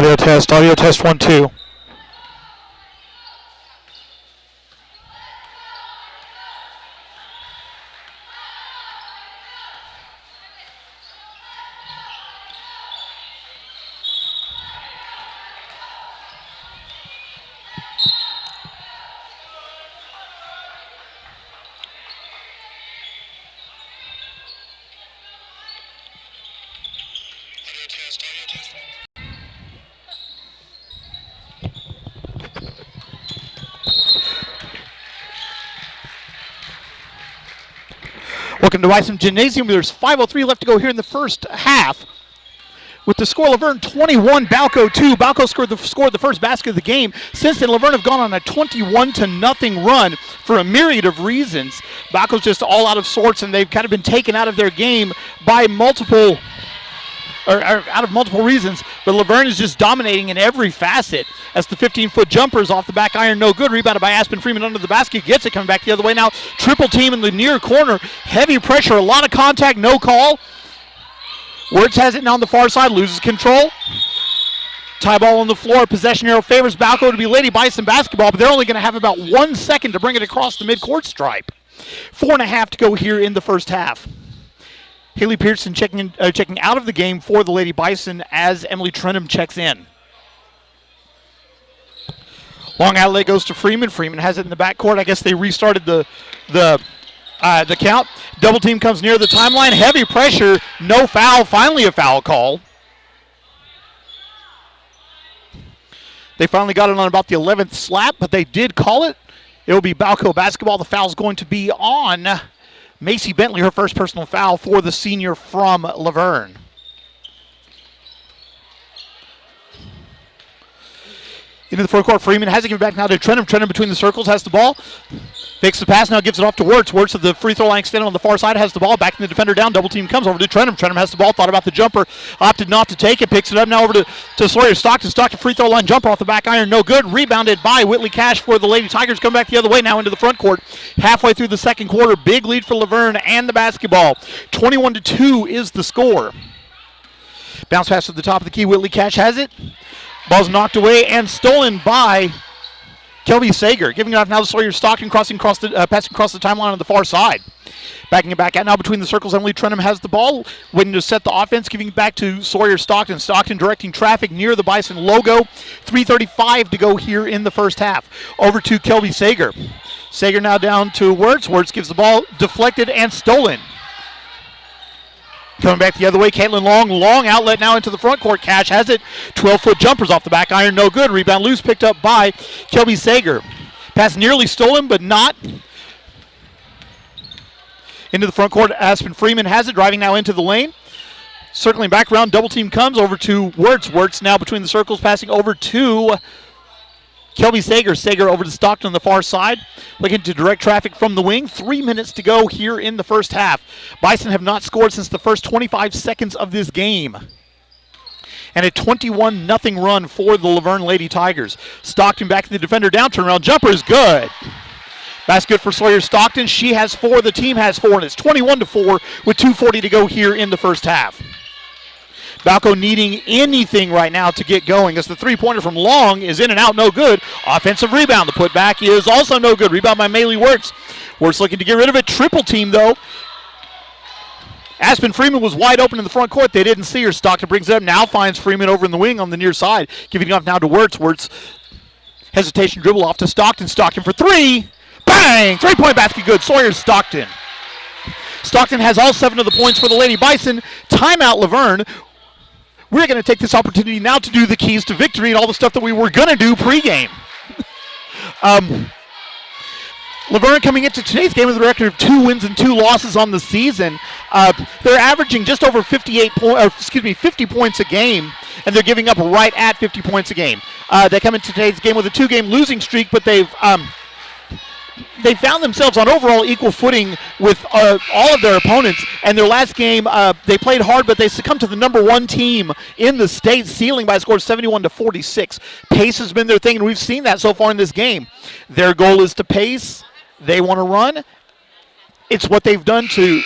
Audio test 1, 2. Welcome to Bison Gymnasium. There's 5:03 left to go here in the first half. With the score, Laverne 21, Balko 2. Balko scored the first basket of the game. Since then, Laverne have gone on a 21-0 run for a myriad of reasons. Balko's just all out of sorts, and they've kind of been taken out of their game by multiple reasons. But Laverne is just dominating in every facet. As the 15-foot jumper is off the back iron, no good. Rebounded by Aspen Freeman under the basket. Gets it, coming back the other way now. Triple team in the near corner. Heavy pressure, a lot of contact, no call. Wirtz has it now on the far side, loses control. Tie ball on the floor, possession arrow favors Balko to be Lady Bison basketball, but they're only going to have about 1 second to bring it across the midcourt stripe. 4.5 to go here in the first half. Haley Pearson checking out of the game for the Lady Bison as Emily Trenham checks in. Long outlet goes to Freeman. Freeman has it in the backcourt. I guess they restarted the count. Double team comes near the timeline. Heavy pressure. No foul. Finally a foul call. They finally got it on about the 11th slap, but they did call it. It will be Balko basketball. The foul's going to be on Macy Bentley, her first personal foul for the senior from Laverne. Into the forecourt, Freeman has it, give it back now to Trenham. Trenham between the circles, has the ball. Fakes the pass, now gives it off to Wirtz. Wirtz at the free throw line extended on the far side, has the ball. Backing the defender down, double team comes over to Trenham. Trenham has the ball, thought about the jumper, opted not to take it. Picks it up now over to Sawyer Stockton. Stockton free throw line jumper off the back iron, no good. Rebounded by Whitley Cash for the Lady Tigers. Come back the other way now into the front court. Halfway through the second quarter, big lead for Laverne and the basketball. 21-2 is the score. Bounce pass to the top of the key, Whitley Cash has it. Ball's knocked away and stolen by Kelby Sager. Giving it off now to Sawyer Stockton, passing across the timeline on the far side. Backing it back out now between the circles. Emily Trenham has the ball, waiting to set the offense, giving it back to Sawyer Stockton. Stockton directing traffic near the Bison logo. 3:35 to go here in the first half. Over to Kelby Sager. Sager now down to Wirtz. Wirtz gives the ball deflected and stolen. Coming back the other way, Caitlin long outlet now into the front court. Cash has it. 12-foot jumpers off the back iron, no good. Rebound loose, picked up by Kelby Sager. Pass nearly stolen, but not. Into the front court, Aspen Freeman has it, driving now into the lane. Circling back around, double team comes over to Wirtz. Wirtz now between the circles, passing over to Kelby Sager. Sager over to Stockton on the far side. Looking to direct traffic from the wing. 3 minutes to go here in the first half. Bison have not scored since the first 25 seconds of this game. And a 21-0 run for the Laverne Lady Tigers. Stockton back to the defender down. Turnaround jumper is good. That's good for Sawyer Stockton. She has 4. The team has 4. And it's 21-4 with 2:40 to go here in the first half. Balko needing anything right now to get going as the three-pointer from Long is in and out, no good. Offensive rebound. The putback is also no good. Rebound by Maylee Wirtz. Wirtz looking to get rid of it. Triple team, though. Aspen Freeman was wide open in the front court. They didn't see her. Stockton brings it up. Now finds Freeman over in the wing on the near side. Giving it off now to Wirtz. Wirtz hesitation dribble off to Stockton. Stockton for 3. Bang! Three-point basket good. Sawyer Stockton. Stockton has all 7 of the points for the Lady Bison. Timeout Laverne. We're going to take this opportunity now to do the keys to victory and all the stuff that we were going to do pregame. Laverne coming into today's game with a record of 2 wins and 2 losses on the season. They're averaging just over 50 points a game, and they're giving up right at 50 points a game. They come into today's game with a 2-game losing streak, but they found themselves on overall equal footing with all of their opponents. And their last game, they played hard, but they succumbed to the number 1 team in the state, sealing by a score of 71-46. Pace has been their thing, and we've seen that so far in this game. Their goal is to pace. They want to run. it's what they've done to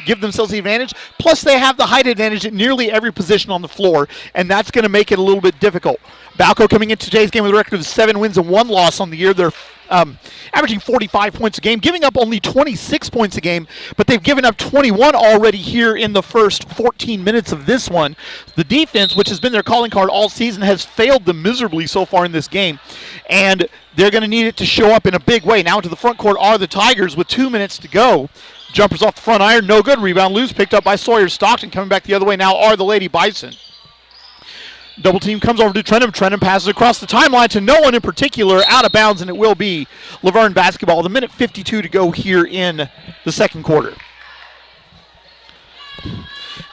give themselves the advantage. Plus, they have the height advantage at nearly every position on the floor, and that's going to make it a little bit difficult. Balko coming into today's game with a record of 7 wins and 1 loss on the year. They're averaging 45 points a game, giving up only 26 points a game, but they've given up 21 already here in the first 14 minutes of this one. The defense, which has been their calling card all season, has failed them miserably so far in this game, and they're going to need it to show up in a big way. Now into the front court are the Tigers with 2 minutes to go. Jumpers off the front iron, no good. Rebound loose, picked up by Sawyer Stockton. Coming back the other way now are the Lady Bison. Double team comes over to Trentham. Trentham passes across the timeline to no one in particular, out of bounds, and it will be Laverne basketball. The minute 52 to go here in the second quarter.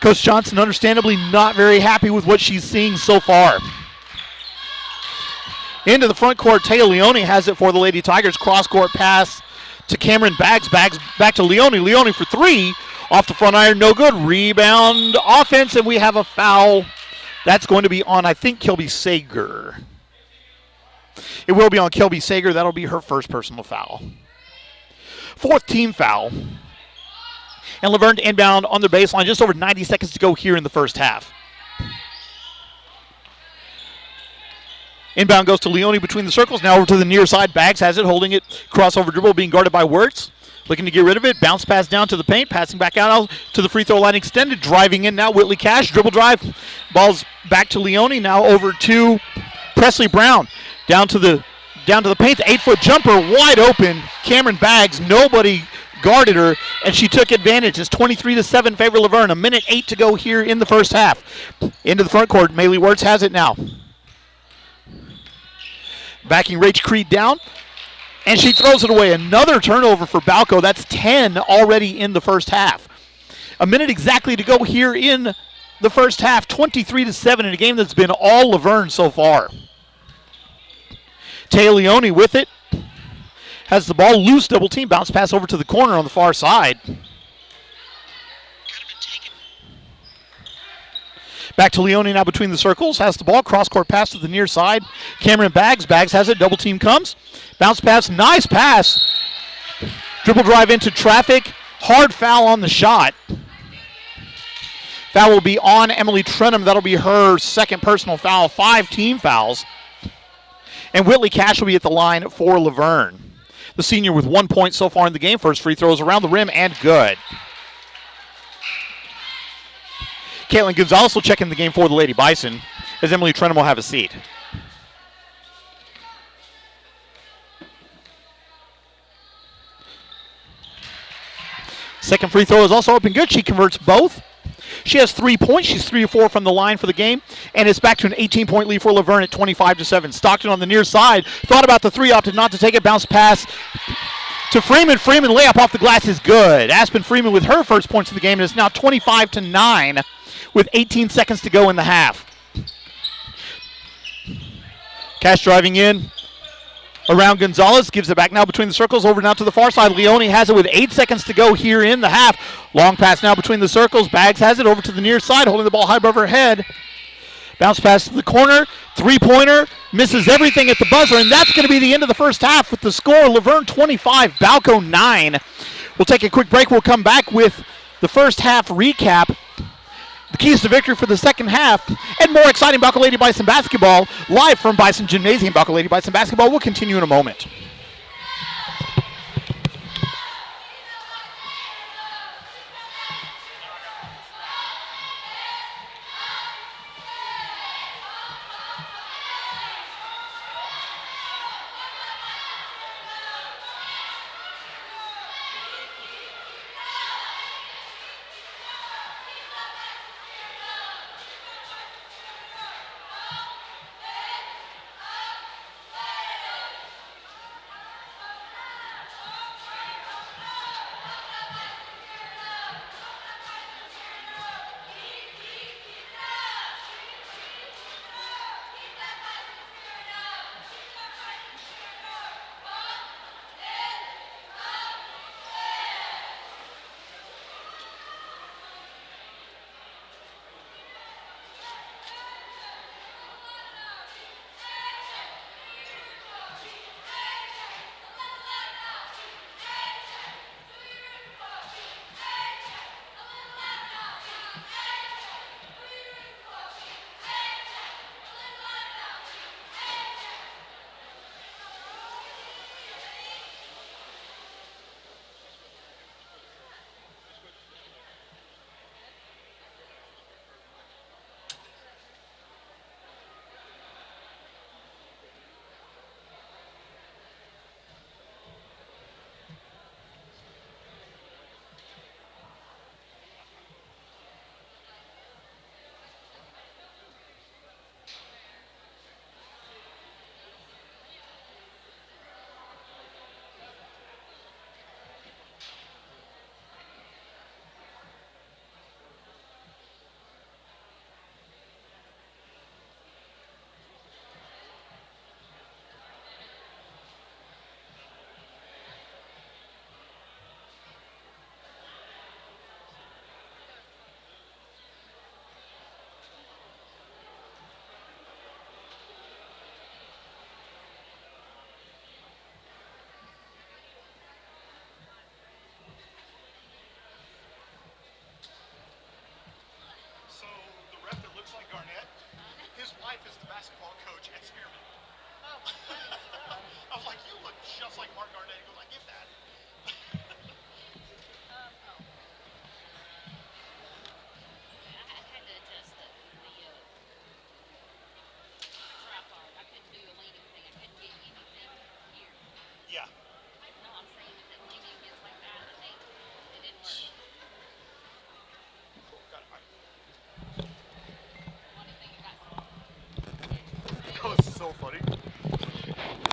Coach Johnson understandably not very happy with what she's seeing so far. Into the front court, Taya Leone has it for the Lady Tigers. Cross-court pass to Cameron Baggs. Baggs back to Leone. Leone for 3. Off the front iron, no good. Rebound offense, and we have a foul. That's going to be on, I think, Kilby Sager. It will be on Kilby Sager. That'll be her first personal foul. 4th team foul. And Laverne to inbound on their baseline. Just over 90 seconds to go here in the first half. Inbound goes to Leone between the circles. Now over to the near side. Baggs has it, holding it. Crossover dribble being guarded by Wirtz. Looking to get rid of it. Bounce pass down to the paint. Passing back out to the free throw line extended. Driving in now. Whitley Cash. Dribble drive. Ball's back to Leone. Now over to Presley Brown. Down to the paint. The 8-foot jumper wide open. Cameron Baggs. Nobody guarded her, and she took advantage. It's 23-7 favor Laverne. 1:08 to go here in the first half. Into the front court. Maylee Wirtz has it now. Backing Rach Creed down. And she throws it away. Another turnover for Balko. That's 10 already in the first half. 1 minute exactly to go here in the first half. 23-7 in a game that's been all Laverne so far. Taya Leone with it. Has the ball loose. Double team. Bounce pass over to the corner on the far side. Back to Leone now between the circles. Has the ball. Cross-court pass to the near side. Cameron Baggs. Baggs has it. Double team comes. Bounce pass. Nice pass. Dribble drive into traffic. Hard foul on the shot. Foul will be on Emily Trentham. That'll be her second personal foul. 5 team fouls. And Whitley Cash will be at the line for Laverne. The senior with 1 point so far in the game. First free throws around the rim and good. Caitlin Gonzalez will check in the game for the Lady Bison as Emily Trentham will have a seat. Second free throw is also up and good. She converts both. She has 3 points. She's 3 of 4 from the line for the game. And it's back to an 18-point lead for Laverne at 25-7. Stockton on the near side. Thought about the 3, opted not to take it. Bounce pass to Freeman. Freeman layup off the glass is good. Aspen Freeman with her first points of the game. And it's now 25-9 with 18 seconds to go in the half. Cash driving in around Gonzalez. Gives it back now between the circles. Over now to the far side. Leone has it with 8 seconds to go here in the half. Long pass now between the circles. Baggs has it over to the near side. Holding the ball high above her head. Bounce pass to the corner. 3-pointer. Misses everything at the buzzer. And that's going to be the end of the first half with the score. Laverne 25, Balko 9. We'll take a quick break. We'll come back with the first half recap. The keys to victory for the second half, and more exciting Balko Lady Bison basketball live from Bison Gymnasium. Balko Lady Bison basketball will continue in a moment. I was like, you look just like Mark Garnett. He goes, I get that. Yeah. That was so funny.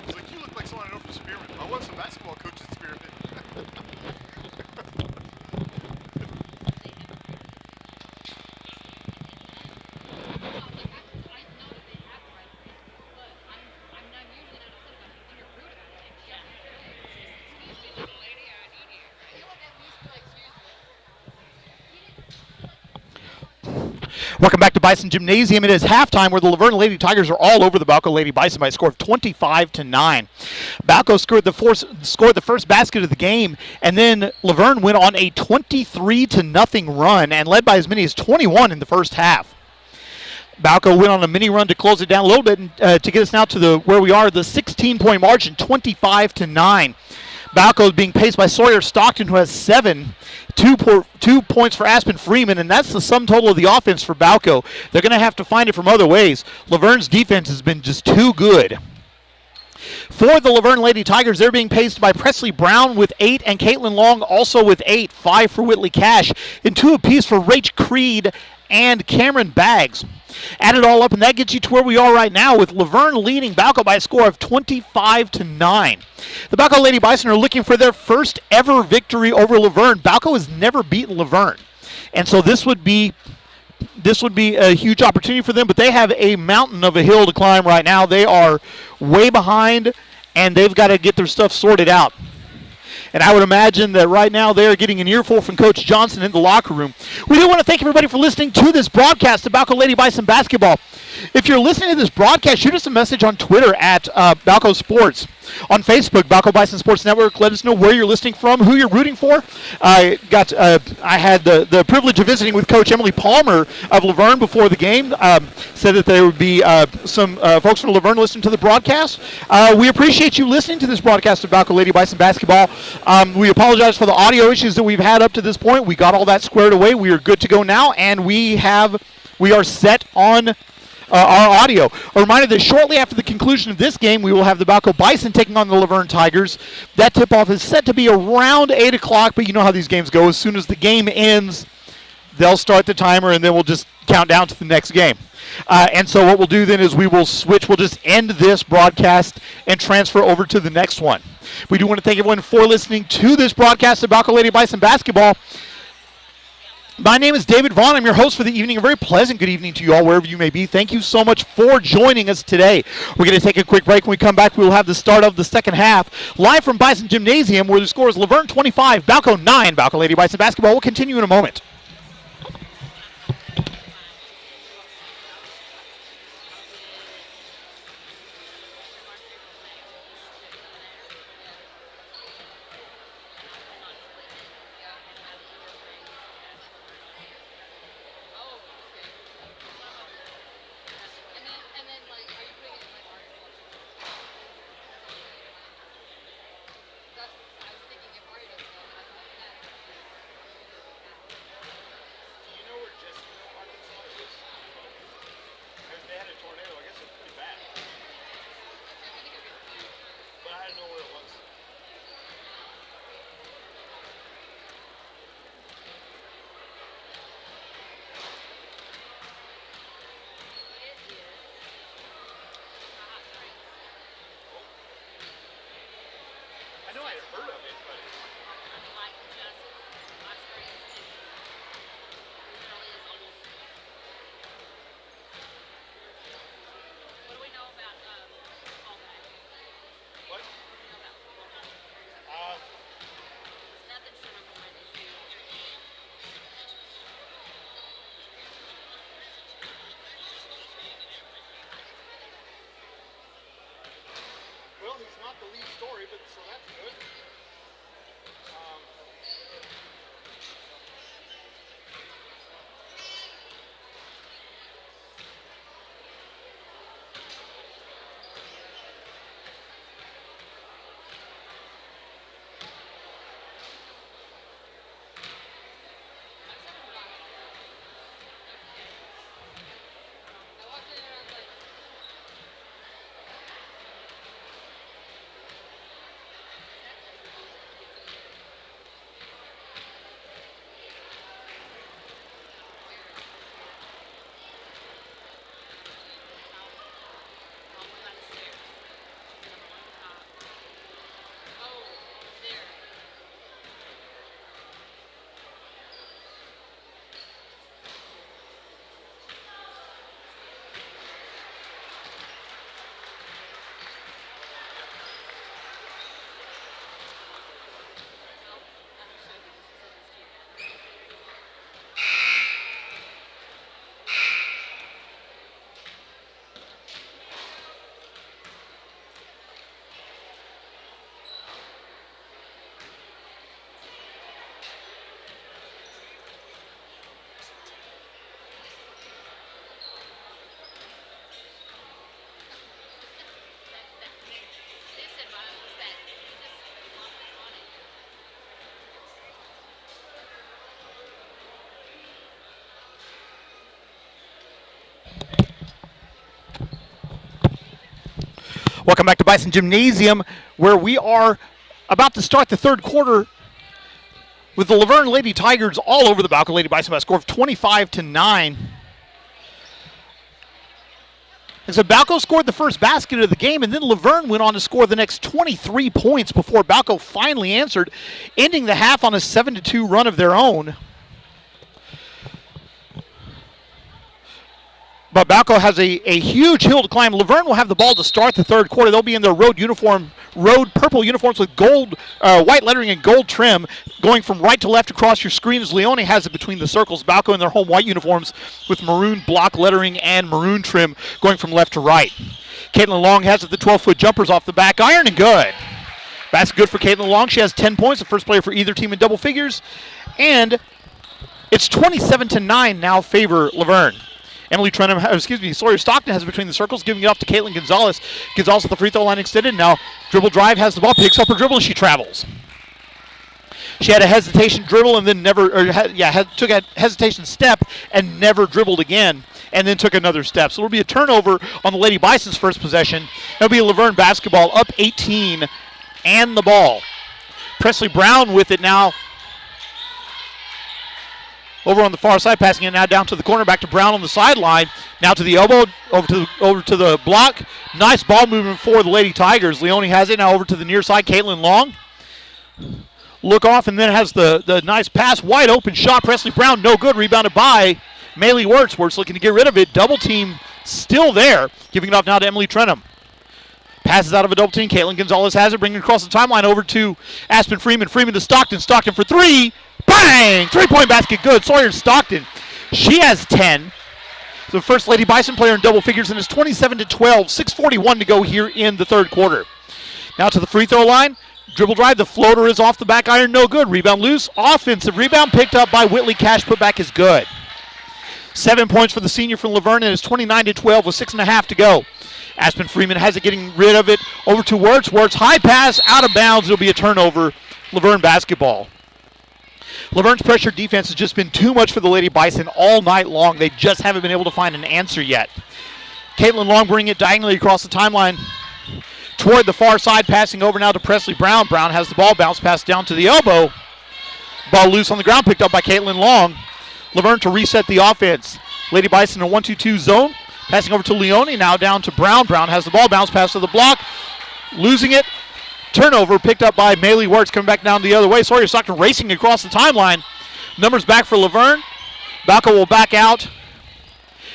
He's like, you look like someone I know from Spearman. I was a basketball coach at Spearman. Welcome back to Bison Gymnasium. It is halftime where the Laverne Lady Tigers are all over the Balko Lady Bison by a score of 25-9. Balko scored the first basket of the game, and then Laverne went on a 23-0 run and led by as many as 21 in the first half. Balko went on a mini run to close it down a little bit to get us now to where we are, the 16-point margin, 25-9. Balko is being paced by Sawyer Stockton, who has 7. 2 points for Aspen Freeman, and that's the sum total of the offense for Balko. They're going to have to find it from other ways. Laverne's defense has been just too good. For the Laverne Lady Tigers, they're being paced by Presley Brown with 8 and Caitlin Long also with 8. 5 for Whitley Cash, and 2 apiece for Rach Creed and Cameron Baggs. Add it all up, and that gets you to where we are right now with Laverne leading Balko by a score of 25-9. The Balko Lady Bison are looking for their first ever victory over Laverne. Balko has never beaten Laverne, and so this would be a huge opportunity for them, but they have a mountain of a hill to climb right now. They are way behind, and they've got to get their stuff sorted out. And I would imagine that right now they are getting an earful from Coach Johnson in the locker room. We do want to thank everybody for listening to this broadcast of Balko Lady Bison basketball. If you're listening to this broadcast, shoot us a message on Twitter at Balko Sports. On Facebook, Balko Bison Sports Network. Let us know where you're listening from, who you're rooting for. I had the privilege of visiting with Coach Emily Palmer of Laverne before the game. Said that there would be some folks from Laverne listening to the broadcast. We appreciate you listening to this broadcast of Balko Lady Bison basketball. We apologize for the audio issues that we've had up to this point. We got all that squared away. We are good to go now, and we are set on our audio. A reminder that shortly after the conclusion of this game, we will have the Balko Bison taking on the Laverne Tigers. That tip-off is set to be around 8 o'clock, but you know how these games go. As soon as the game ends, they'll start the timer, and then we'll just count down to the next game. And so what we'll do then is we will switch. We'll just end this broadcast and transfer over to the next one. We do want to thank everyone for listening to this broadcast of Balko Lady Bison basketball. My name is David Vaughn. I'm your host for the evening. A very pleasant good evening to you all, wherever you may be. Thank you so much for joining us today. We're going to take a quick break. When we come back, we will have the start of the second half. Live from Bison Gymnasium, where the score is Laverne 25, Balko 9. Balko Lady Bison basketball will continue in a moment. Welcome back to Bison Gymnasium, where we are about to start the third quarter with the Laverne Lady Tigers all over the Balko Lady Bison by a score of 25-9. And so Balko scored the first basket of the game, and then Laverne went on to score the next 23 points before Balko finally answered, ending the half on a 7-2 run of their own. But Balko has a huge hill to climb. Laverne will have the ball to start the third quarter. They'll be in their road purple uniforms with gold, white lettering and gold trim, going from right to left across your screen as Leone has it between the circles. Balko in their home white uniforms with maroon block lettering and maroon trim going from left to right. Caitlin Long has it, the 12-foot jumpers off the back iron, and good. That's good for Caitlin Long. She has 10 points, the first player for either team in double figures. And it's 27-9 now favor Laverne. Sawyer Stockton has it between the circles, giving it off to Caitlin Gonzalez. Gonzalez at the free throw line extended. Now dribble drive, has the ball, picks up her dribble, and she travels. She had a hesitation dribble and then took a hesitation step and never dribbled again, and then took another step. So it'll be a turnover on the Lady Bison's first possession. It'll be a Laverne basketball, up 18 and the ball. Presley Brown with it now. Over on the far side, passing it now down to the corner, back to Brown on the sideline. Now to the elbow, over to the block. Nice ball movement for the Lady Tigers. Leone has it now over to the near side. Caitlin Long. Look off and then has the nice pass. Wide open shot. Presley Brown, no good. Rebounded by Maylee Wirtz. Wirtz looking to get rid of it. Double team still there. Giving it off now to Emily Trenum. Passes out of a double team. Caitlin Gonzalez has it, bringing it across the timeline over to Aspen Freeman. Freeman to Stockton. Stockton for three. Bang! Three-point basket, good. Sawyer Stockton, she has 10. The first Lady Bison player in double figures, and it's 27-12, 6:41 to go here in the third quarter. Now to the free throw line. Dribble drive, the floater is off the back iron, no good. Rebound loose, offensive rebound picked up by Whitley Cash, put back is good. 7 points for the senior from Laverne, and it's 29-12 with 6.5 to go. Aspen Freeman has it, getting rid of it, over to Wirtz. Wirtz, high pass, out of bounds. It'll be a turnover, Laverne basketball. Laverne's pressure defense has just been too much for the Lady Bison all night long. They just haven't been able to find an answer yet. Caitlin Long bringing it diagonally across the timeline toward the far side, passing over now to Presley Brown. Brown has the ball, bounce pass down to the elbow. Ball loose on the ground, picked up by Caitlin Long. Laverne to reset the offense. Lady Bison in a 1-2-2 zone. Passing over to Leone, now down to Brown. Brown has the ball, bounce pass to the block. Losing it. Turnover picked up by Maylee Wirtz, coming back down the other way. Sawyer Stockton racing across the timeline. Numbers back for Laverne. Balko will back out,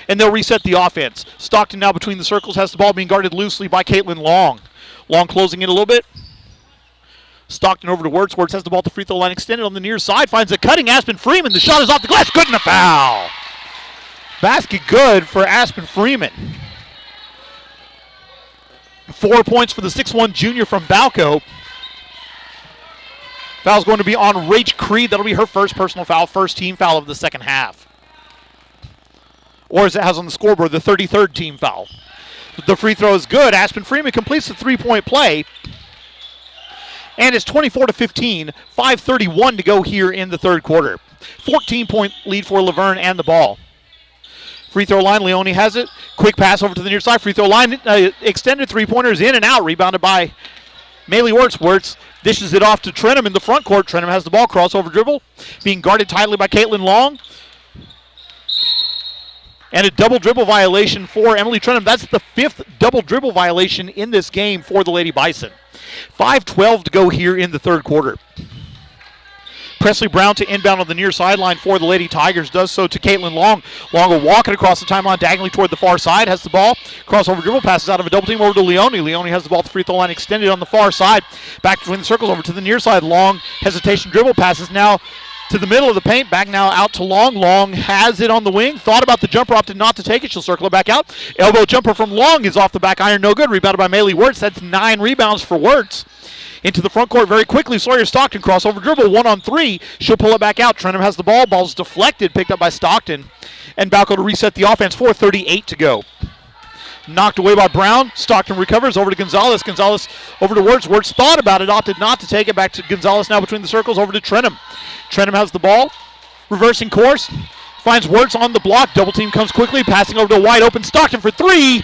and they'll reset the offense. Stockton now between the circles, has the ball being guarded loosely by Caitlin Long. Long closing it a little bit. Stockton over to Wirtz. Wirtz has the ball at the free throw line extended on the near side. Finds a cutting Aspen Freeman. The shot is off the glass. Good and a foul. Basket good for Aspen Freeman. 4 points for the 6'1 junior from Balko. Foul's going to be on Rach Creed. That'll be her first personal foul, first team foul of the second half. Or as it has on the scoreboard, the 33rd team foul. The free throw is good. Aspen Freeman completes the three-point play. And it's 24-15, 5:31 to go here in the third quarter. 14-point lead for Laverne and the ball. Free throw line, Leone has it. Quick pass over to the near side. Free throw line, extended three-pointers in and out. Rebounded by Maylee Wirtz. Wirtz dishes it off to Trenum in the front court. Trenum has the ball, crossover dribble. Being guarded tightly by Caitlin Long. And a double dribble violation for Emily Trenum. That's the 5th double dribble violation in this game for the Lady Bison. 5:12 to go here in the third quarter. Presley Brown to inbound on the near sideline for the Lady Tigers. Does so to Caitlin Long. Long will walk it across the timeline diagonally toward the far side. Has the ball. Crossover dribble. Passes out of a double team over to Leone. Leone has the ball at the free throw line extended on the far side. Back between the circles over to the near side. Long hesitation dribble. Passes now to the middle of the paint. Back now out to Long. Long has it on the wing. Thought about the jumper. Opted not to take it. She'll circle it back out. Elbow jumper from Long is off the back iron. No good. Rebounded by Maylee Wirtz. That's 9 rebounds for Wirtz. Into the front court very quickly. Sawyer Stockton crossover dribble, 1-on-3. She'll pull it back out. Trenum has the ball. Ball's deflected, picked up by Stockton. And Balko to reset the offense. 4:38 to go. Knocked away by Brown. Stockton recovers over to Gonzalez. Gonzalez over to Wirtz. Wirtz thought about it, opted not to take it. Back to Gonzalez now between the circles over to Trenum. Trenum has the ball. Reversing course. Finds Wirtz on the block. Double team comes quickly. Passing over to a wide open Stockton for three.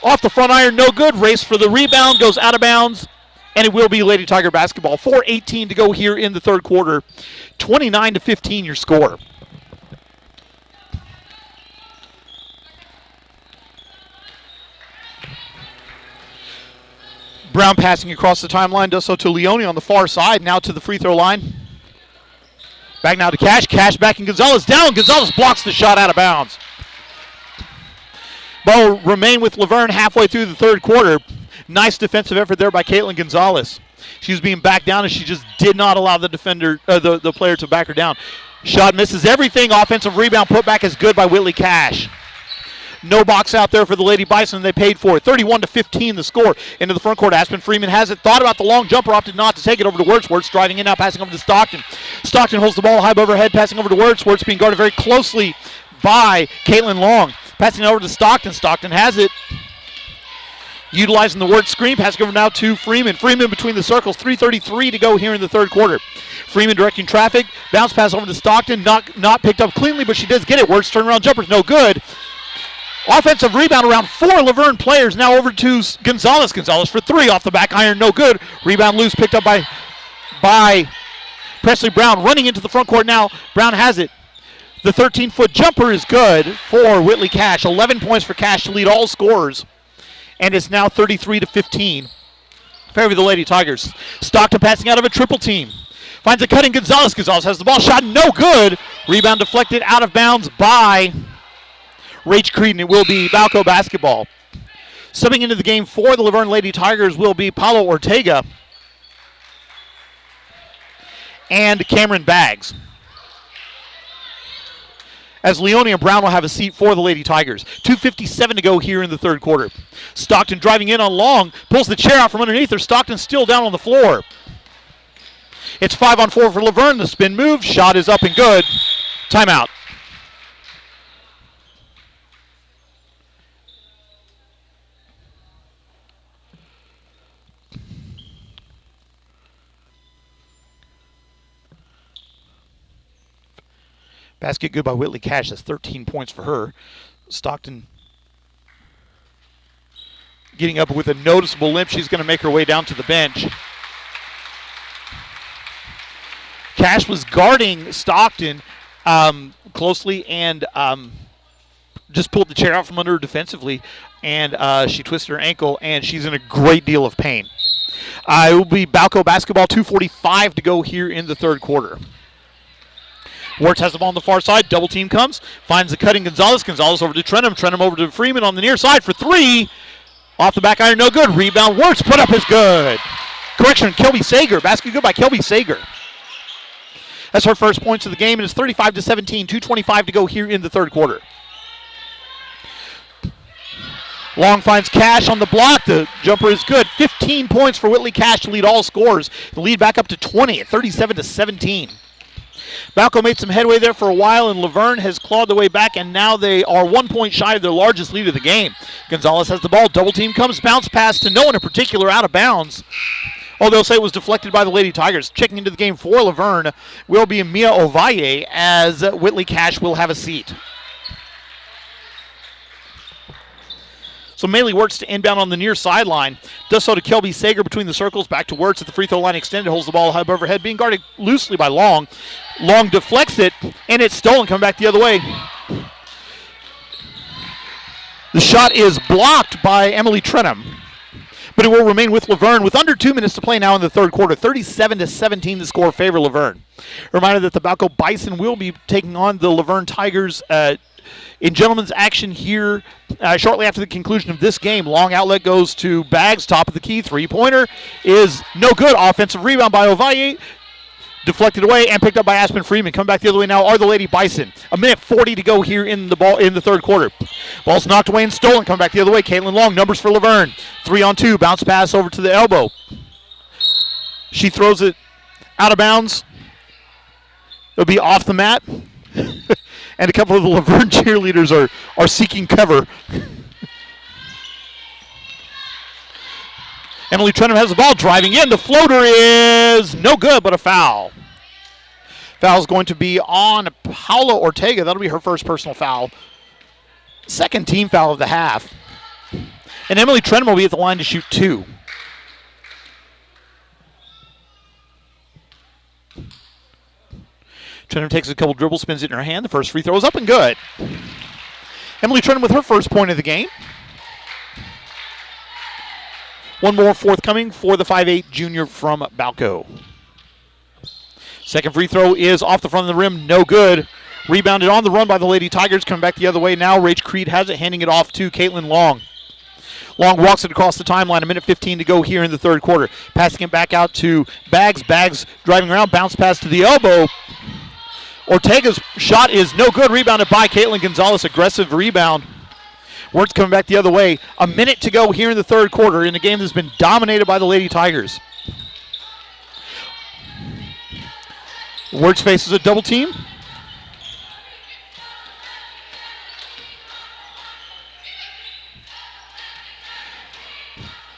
Off the front iron, no good. Race for the rebound, goes out of bounds, and it will be Lady Tiger basketball. 4:18 to go here in the third quarter. 29-15 your score. Brown passing across the timeline, does so to Leone on the far side, now to the free throw line. Back now to Cash. Cash back and Gonzalez down. Gonzalez blocks the shot out of bounds. Ball remain with Laverne halfway through the third quarter. Nice defensive effort there by Caitlin Gonzalez. She was being backed down and she just did not allow the defender, the player to back her down. Shot misses everything. Offensive rebound put back is good by Whitley Cash. No box out there for the Lady Bison. They paid for it. 31-15 the score. Into the front court. Aspen Freeman has it. Thought about the long jumper. Opted not to take it over to Wirtz. Wirtz driving in now. Passing over to Stockton. Stockton holds the ball high above her head. Passing over to Wirtz. Wirtz being guarded very closely by Caitlin Long. Passing over to Stockton. Stockton has it. Utilizing the Wirtz screen. Passing over now to Freeman. Freeman between the circles. 3:33 to go here in the third quarter. Freeman directing traffic. Bounce pass over to Stockton. Not picked up cleanly, but she does get it. Wirtz turnaround jumper's no good. Offensive rebound around 4 Laverne players. Now over to Gonzalez. Gonzalez for 3 off the back iron. No good. Rebound loose. Picked up by Presley Brown. Running into the front court now. Brown has it. The 13-foot jumper is good for Whitley Cash. 11 points for Cash to lead all scorers. And it's now 33-15. Favor the Lady Tigers. Stockton passing out of a triple team. Finds a cutting Gonzalez. Gonzalez has the ball. Shot no good. Rebound deflected out of bounds by Rach Creedon. It will be Balko basketball. Subbing into the game for the Laverne Lady Tigers will be Paulo Ortega and Cameron Baggs. As Leone and Brown will have a seat for the Lady Tigers. 2:57 to go here in the third quarter. Stockton driving in on Long. Pulls the chair out from underneath her. Stockton still down on the floor. It's 5-on-4 for Laverne. The spin move. Shot is up and good. Timeout. Basket good by Whitley Cash. That's 13 points for her. Stockton getting up with a noticeable limp. She's going to make her way down to the bench. Cash was guarding Stockton closely and just pulled the chair out from under her defensively, and she twisted her ankle, and she's in a great deal of pain. It will be Balko basketball. 2:45 to go here in the third quarter. Wirtz has the ball on the far side. Double team comes. Finds the cutting Gonzalez. Gonzalez over to Trenum. Trenum over to Freeman on the near side for 3. Off the back iron, no good. Rebound. Wirtz put up is good. Correction, Kelby Sager. Basket good by Kelby Sager. That's her first points of the game, and it's 35-17. 2:25 to go here in the third quarter. Long finds Cash on the block. The jumper is good. 15 points for Whitley Cash to lead all scores. The lead back up to 20 at 37-17. Balko made some headway there for a while, and Laverne has clawed the way back, and now they are 1 point shy of their largest lead of the game. Gonzalez has the ball. Double team comes. Bounce pass to no one in particular, out of bounds. Oh, they'll say it was deflected by the Lady Tigers. Checking into the game for Laverne will be Mia Ovalle, as Whitley Cash will have a seat. So Maley works to inbound on the near sideline. Does so to Kelby Sager between the circles. Back to Wirtz at the free throw line extended. Holds the ball high above her head. Being guarded loosely by Long. Long deflects it, and it's stolen. Coming back the other way. The shot is blocked by Emily Trenum. But it will remain with Laverne with under 2 minutes to play now in the third quarter. 37-17 the score, favor Laverne. Reminder that the Balko Bison will be taking on the Laverne Tigers in gentlemen's action here shortly after the conclusion of this game. Long outlet goes to Baggs, top of the key. Three-pointer is no good. Offensive rebound by Ovalle. Deflected away and picked up by Aspen Freeman. Coming back the other way now are the Lady Bison. 1:40 to go here in the third quarter. Ball's knocked away and stolen. Coming back the other way. Caitlin Long, numbers for Laverne. 3-on-2. Bounce pass over to the elbow. She throws it out of bounds. It'll be off the mat. And a couple of the Laverne cheerleaders are seeking cover. Emily Trenum has the ball, driving in. The floater is no good, but a foul. Foul's going to be on Paula Ortega. That'll be her first personal foul. Second team foul of the half. And Emily Trenum will be at the line to shoot 2. Trenum takes a couple dribbles, spins it in her hand. The first free throw is up and good. Emily Trenum with her first point of the game. One more forthcoming for the 5'8 junior from Balko. Second free throw is off the front of the rim, no good. Rebounded on the run by the Lady Tigers, coming back the other way now. Rach Creed has it, handing it off to Caitlin Long. Long walks it across the timeline, 1:15 to go here in the third quarter. Passing it back out to Bags. Bags driving around, bounce pass to the elbow. Ortega's shot is no good, rebounded by Caitlin Gonzalez, aggressive rebound. Wirtz coming back the other way. A minute to go here in the third quarter in a game that's been dominated by the Lady Tigers. Wirtz faces a double team.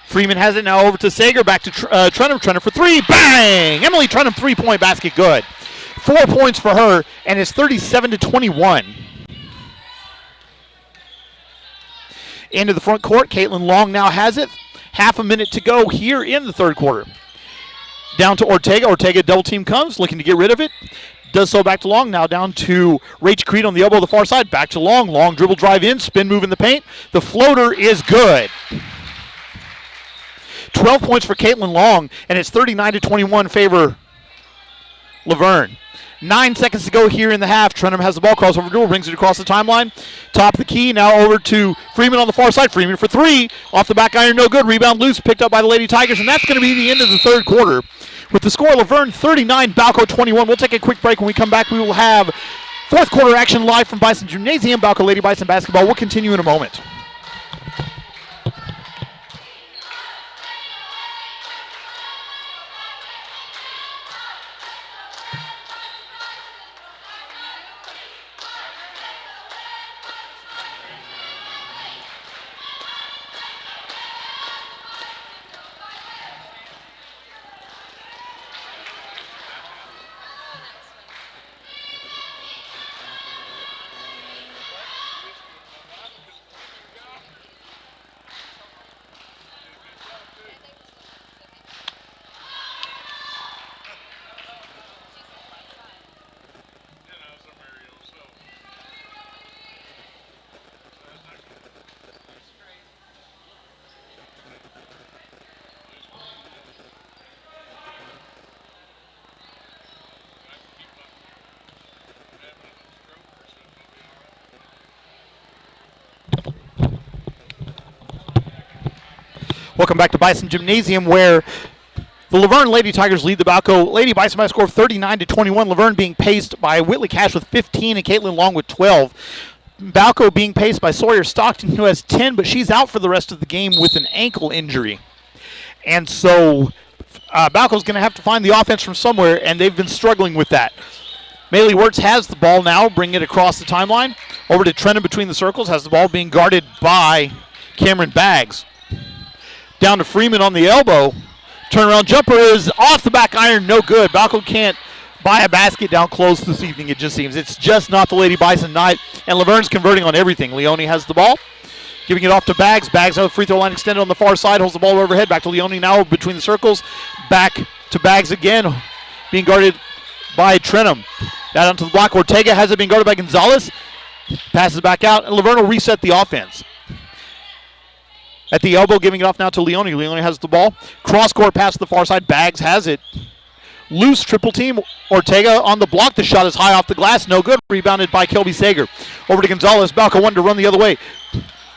Freeman has it now over to Sager, back to Trenum. Trenum for 3, bang! Emily Trenum, 3-point basket, good. 4 points for her, and it's 37-21. Into the front court, Caitlin Long now has it. Half a minute to go here in the third quarter. Down to Ortega. Ortega double team comes, looking to get rid of it. Does so back to Long. Now down to Rach Creed on the elbow of the far side. Back to Long. Long dribble drive in, spin move in the paint. The floater is good. 12 points for Caitlin Long, and it's 39-21 favor Laverne. 9 seconds to go here in the half. Trenum has the ball, crossover dribble, brings it across the timeline. Top of the key, now over to Freeman on the far side. Freeman for 3, off the back iron, no good. Rebound loose, picked up by the Lady Tigers, and that's going to be the end of the third quarter. With the score, Laverne 39, Balko 21. We'll take a quick break. When we come back, we will have fourth quarter action live from Bison Gymnasium. Balko Lady Bison basketball. We'll continue in a moment. Welcome back to Bison Gymnasium, where the Laverne Lady Tigers lead the Balko Lady Bison by a score of 39-21. Laverne being paced by Whitley Cash with 15 and Caitlin Long with 12. Balko being paced by Sawyer Stockton, who has 10, but she's out for the rest of the game with an ankle injury. And so Balko's going to have to find the offense from somewhere, and they've been struggling with that. Maylee Wirtz has the ball now, bringing it across the timeline. Over to Trenton between the circles, has the ball being guarded by Cameron Baggs. Down to Freeman on the elbow. Turnaround jumper is off the back iron, no good. Balko can't buy a basket down close this evening, it just seems. It's just not the Lady Bison night, and Laverne's converting on everything. Leone has the ball, giving it off to Baggs. Baggs out of the free throw line extended on the far side, holds the ball overhead. Back to Leone now between the circles. Back to Baggs again, being guarded by Trenum. Down onto the block. Ortega has it being guarded by Gonzalez. Passes back out, and Laverne will reset the offense. At the elbow, giving it off now to Leone. Leone has the ball. Cross-court pass to the far side. Baggs has it. Loose triple team. Ortega on the block. The shot is high off the glass. No good. Rebounded by Kelby Sager. Over to Gonzalez. Balko wanted to run the other way.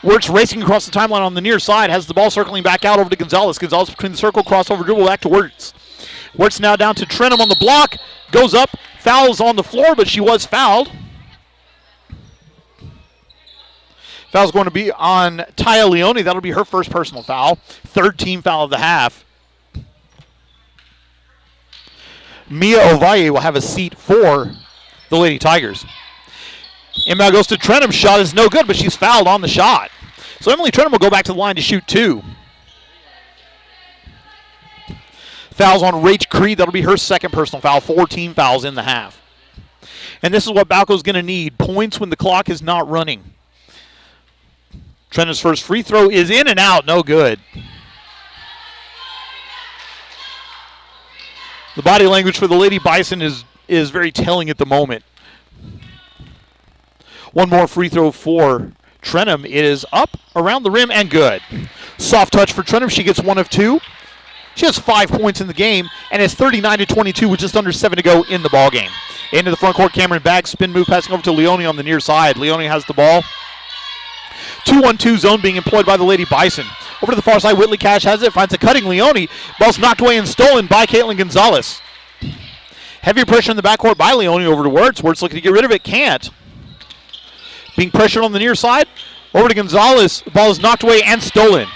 Wirtz racing across the timeline on the near side. Has the ball circling back out over to Gonzalez. Gonzalez between the circle. Crossover dribble back to Wirtz. Wirtz now down to Trenum on the block. Goes up. Fouls on the floor, but she was fouled. Foul's going to be on Taya Leone. That'll be her first personal foul. Third team foul of the half. Mia Ovalle will have a seat for the Lady Tigers. Inbound goes to Trenum. Shot is no good, but she's fouled on the shot. So Emily Trenum will go back to the line to shoot 2. Fouls on Rach Creed. That'll be her second personal foul. 4 team fouls in the half. And this is what Balko's going to need. Points when the clock is not running. Trenum's first free throw is in and out, no good. The body language for the Lady Bison is very telling at the moment. One more free throw for Trenum. It is up, around the rim, and good. Soft touch for Trenum. She gets 1 of 2. She has 5 points in the game, and it's 39-22 with just under 7 to go in the ball game. Into the front court, Cameron Baggs, spin move, passing over to Leone on the near side. Leone has the ball. 2-1-2 zone being employed by the Lady Bison. Over to the far side, Whitley Cash has it, finds a cutting Leone. Ball's knocked away and stolen by Caitlin Gonzalez. Heavy pressure in the backcourt by Leone over to Wirtz. Wirtz looking to get rid of it, can't. Being pressured on the near side, over to Gonzalez. The ball is knocked away and stolen.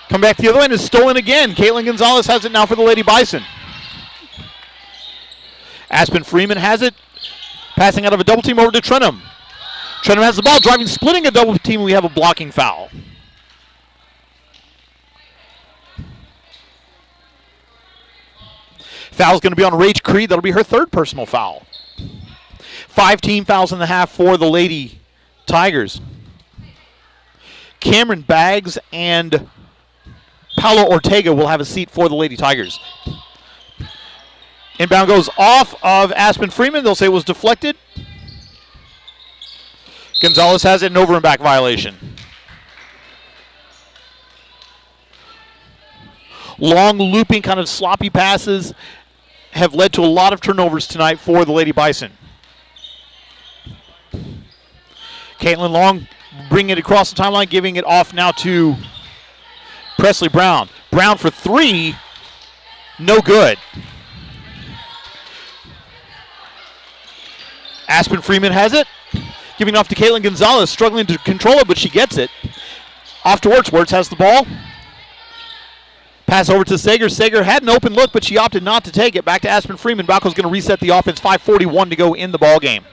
Come back to the other end, is stolen again. Caitlin Gonzalez has it now for the Lady Bison. Aspen Freeman has it, passing out of a double team over to Trenum. Trenum has the ball, driving, splitting a double team. We have a blocking foul. Foul's going to be on Rach Creed. That'll be her 3rd personal foul. 5 team fouls in the half for the Lady Tigers. Cameron Baggs and Paolo Ortega will have a seat for the Lady Tigers. Inbound goes off of Aspen Freeman. They'll say it was deflected. Gonzalez has it, an over and back violation. Long looping, kind of sloppy passes have led to a lot of turnovers tonight for the Lady Bison. Caitlin Long bringing it across the timeline, giving it off now to Presley Brown. Brown for 3, no good. Aspen Freeman has it, giving it off to Caitlin Gonzalez, struggling to control it, but she gets it. Off to Wirtz. Wirtz has the ball. Pass over to Sager. Sager had an open look, but she opted not to take it. Back to Aspen Freeman. Balko's going to reset the offense. 5:41 to go in the ball game.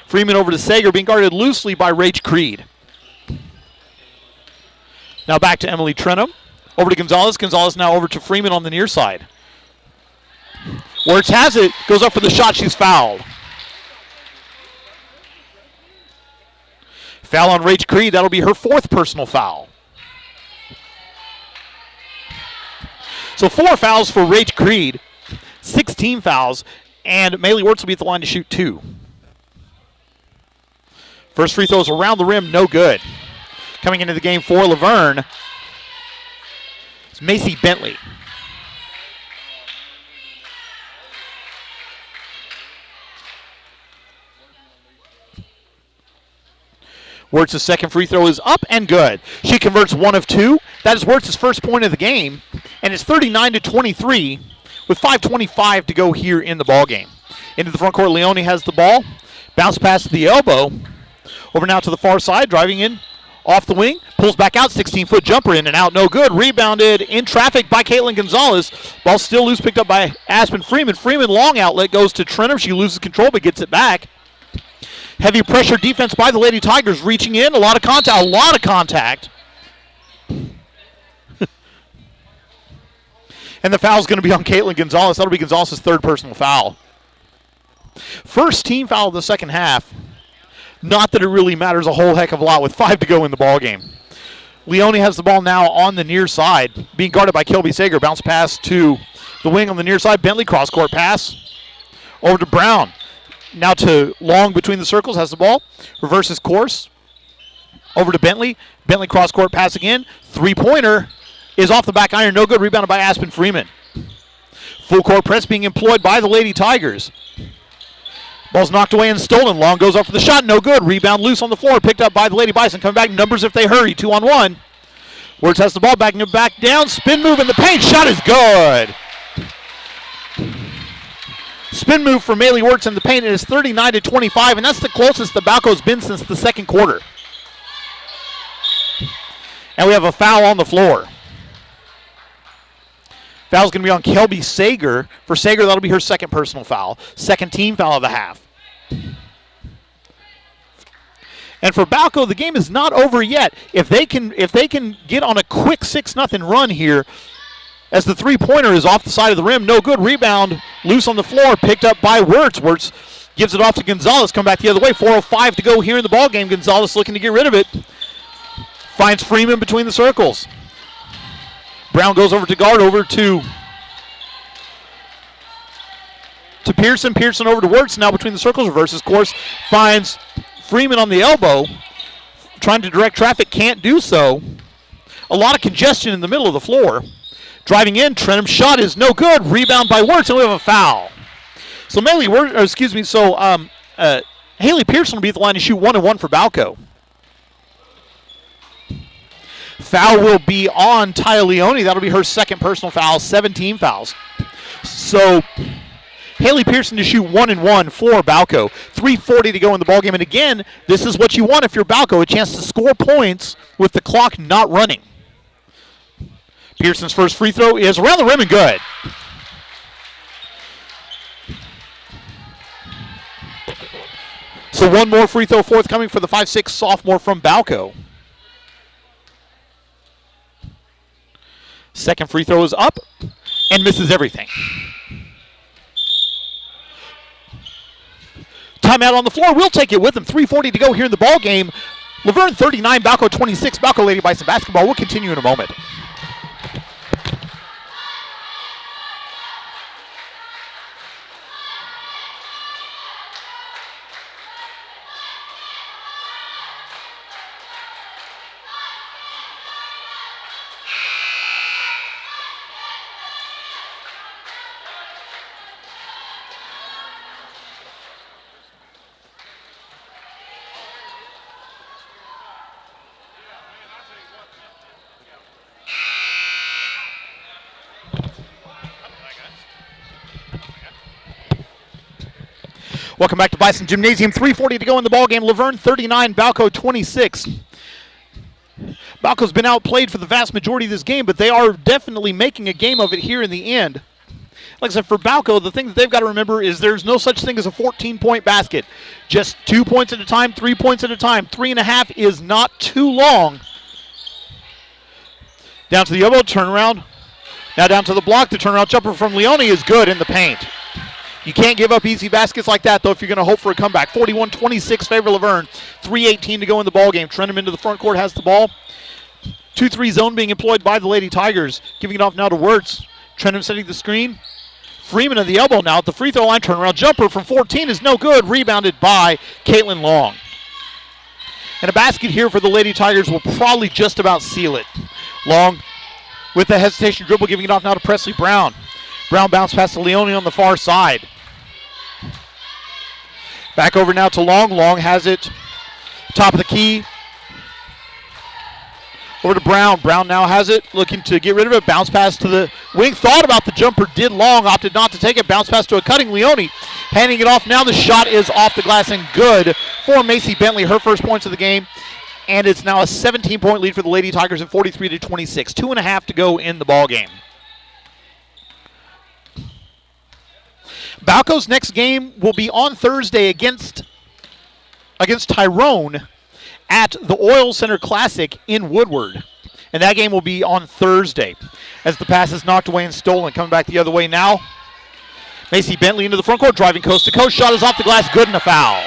Freeman over to Sager, being guarded loosely by Rach Creed. Now back to Emily Trenum. Over to Gonzalez. Gonzalez now over to Freeman on the near side. Wirtz has it. Goes up for the shot. She's fouled. Foul on Rach Creed. That'll be her 4th personal foul. So 4 fouls for Rach Creed, 6 team fouls, and Maylee Wirtz will be at the line to shoot 2. First free throws around the rim, no good. Coming into the game for Laverne, it's Macy Bentley. Wirtz's second free throw is up and good. She converts 1 of 2. That is Wirtz's first point of the game, and it's 39-23 with 5:25 to go here in the ball game. Into the front court, Leone has the ball. Bounce pass to the elbow. Over now to the far side, driving in off the wing. Pulls back out, 16-foot jumper in and out, no good. Rebounded in traffic by Caitlin Gonzalez. Ball still loose, picked up by Aspen Freeman. Freeman long outlet goes to Trenum. She loses control but gets it back. Heavy pressure defense by the Lady Tigers, reaching in. A lot of contact. And the foul's going to be on Caitlin Gonzalez. That'll be Gonzalez's 3rd personal foul. First team foul of the second half. Not that it really matters a whole heck of a lot with 5 to go in the ball game. Leone has the ball now on the near side, being guarded by Kelby Sager. Bounce pass to the wing on the near side. Bentley cross-court pass over to Brown. Now to Long between the circles, has the ball. Reverses course. Over to Bentley. Bentley cross-court pass again. 3-pointer is off the back iron. No good. Rebounded by Aspen Freeman. Full court press being employed by the Lady Tigers. Ball's knocked away and stolen. Long goes up for the shot. No good. Rebound loose on the floor. Picked up by the Lady Bison. Coming back. Numbers if they hurry. 2-on-1. Wirtz has the ball. Backing it back down. Spin move in the paint. Shot is good. Spin move for Maylee Wirtz in the paint. It is 39-25, and that's the closest the Balko's been since the second quarter. And we have a foul on the floor. Foul's going to be on Kelby Sager. For Sager, that'll be her 2nd personal foul. 2nd team foul of the half. And for Balko, the game is not over yet. If they can get on a quick 6-0 run here, as the 3-pointer is off the side of the rim, no good. Rebound loose on the floor, picked up by Wirtz. Wirtz gives it off to Gonzalez. Come back the other way. 4:05 to go here in the ball game. Gonzalez looking to get rid of it. Finds Freeman between the circles. Brown goes over to guard, over to Pearson. Pearson over to Wirtz, now between the circles, reverses course, finds Freeman on the elbow, trying to direct traffic, can't do so. A lot of congestion in the middle of the floor. Driving in, Trenum's shot is no good. Rebound by Wirtz, and we have a foul. So Haley Pearson will be at the line to shoot 1 and 1 for Balko. Foul will be on Taya Leone. That'll be her second personal foul, 17 fouls. So Haley Pearson to shoot 1 and 1 for Balko. 3:40 to go in the ballgame. And again, this is what you want if you're Balko, a chance to score points with the clock not running. Pearson's first free throw is around the rim and good. So one more free throw forthcoming for the 5'6" sophomore from Balko. Second free throw is up and misses everything. Timeout on the floor. We'll take it with them. 3:40 to go here in the ball game. Laverne 39, Balko 26. Balko Lady Bison basketball. We'll continue in a moment. Welcome back to Bison Gymnasium. 3:40 to go in the ballgame. Laverne 39, Balko 26. Balko's been outplayed for the vast majority of this game, but they are definitely making a game of it here in the end. Like I said, for Balko, the thing that they've got to remember is there's no such thing as a 14-point basket. Just 2 points at a time, 3 points at a time. 3.5 is not too long. Down to the elbow, turnaround. Now down to the block. The turnaround jumper from Leone is good in the paint. You can't give up easy baskets like that, though, if you're going to hope for a comeback. 41-26 favor Laverne. 3:18 to go in the ballgame. Trenum into the front court has the ball. 2-3 zone being employed by the Lady Tigers. Giving it off now to Wirtz. Trenum setting the screen. Freeman at the elbow now at the free throw line. Turnaround jumper from 14 is no good. Rebounded by Caitlin Long. And a basket here for the Lady Tigers will probably just about seal it. Long with the hesitation dribble, giving it off now to Presley Brown. Brown bounce pass to Leone on the far side. Back over now to Long. Long has it. Top of the key. Over to Brown. Brown now has it. Looking to get rid of it. Bounce pass to the wing. Thought about the jumper. Did Long. Opted not to take it. Bounce pass to a cutting Leone. Handing it off now. The shot is off the glass and good for Macy Bentley. Her first points of the game. And it's now a 17-point lead for the Lady Tigers at 43-26. 2.5 to go in the ball game. Balko's next game will be on Thursday against Tyrone at the Oil Center Classic in Woodward. And that game will be on Thursday as the pass is knocked away and stolen. Coming back the other way now. Macy Bentley into the front court, driving coast to coast. Shot is off the glass, good, and a foul.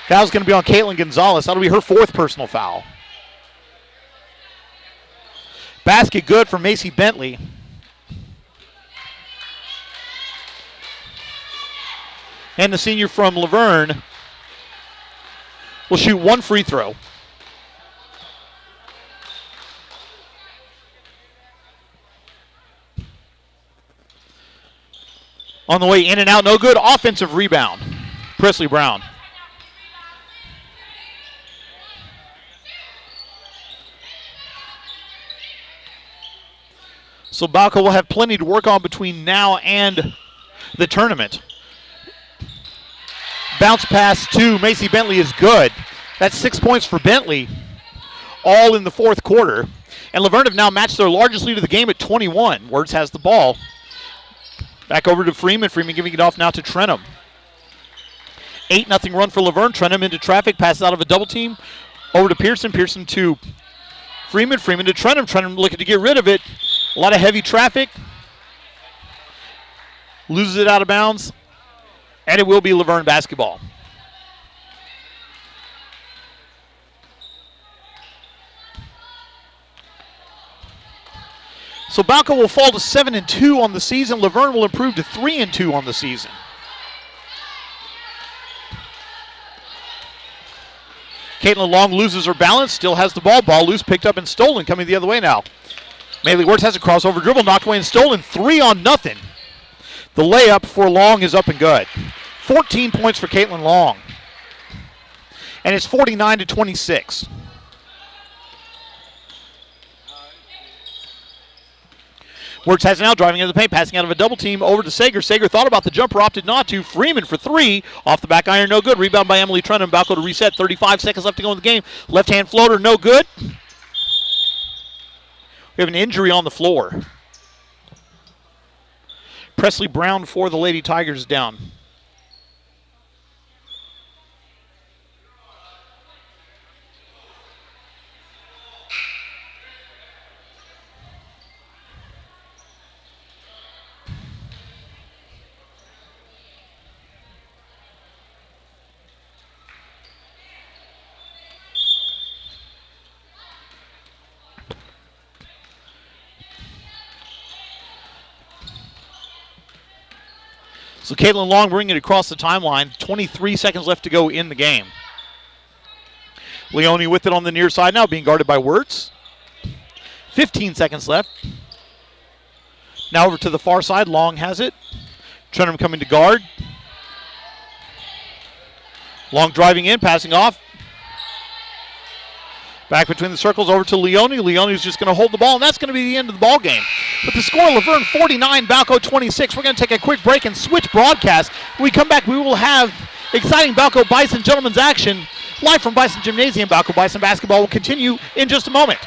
Foul's going to be on Caitlin Gonzalez. That'll be her fourth personal foul. Basket good for Macy Bentley. And the senior from Laverne will shoot one free throw. On the way in and out, no good. Offensive rebound. Presley Brown. So Balko will have plenty to work on between now and the tournament. Bounce pass to Macy Bentley is good. That's 6 points for Bentley, all in the fourth quarter. And Laverne have now matched their largest lead of the game at 21. Wirtz has the ball. Back over to Freeman. Freeman giving it off now to Trenum. 8-0 run for Laverne. Trenum into traffic. Passes out of a double team. Over to Pearson. Pearson to Freeman. Freeman to Trenum. Trenum looking to get rid of it. A lot of heavy traffic. Loses it out of bounds. And it will be Laverne basketball. So Balko will fall to 7-2 on the season. Laverne will improve to 3-2 on the season. Caitlin Long loses her balance, still has the ball. Ball loose, picked up and stolen, coming the other way now. Maylee Wirtz has a crossover dribble, knocked away and stolen. 3-0. The layup for Long is up and good. 14 points for Caitlin Long. And it's 49-26. Wirtz has it now, driving into the paint, passing out of a double team over to Sager. Sager thought about the jumper, opted not to. Freeman for three. Off the back iron, no good. Rebound by Emily Trenum. Balko to reset. 35 seconds left to go in the game. Left-hand floater, no good. We have an injury on the floor. Presley Brown for the Lady Tigers down. So Caitlin Long bringing it across the timeline. 23 seconds left to go in the game. Leone with it on the near side now, being guarded by Wirtz. 15 seconds left. Now over to the far side. Long has it. Trenum coming to guard. Long driving in, passing off. Back between the circles over to Leone. Leone's just going to hold the ball, and that's going to be the end of the ball game. With the score, Laverne 49, Balko 26. We're going to take a quick break and switch broadcast. When we come back, we will have exciting Balko Bison gentlemen's action live from Bison Gymnasium. Balko Bison basketball will continue in just a moment.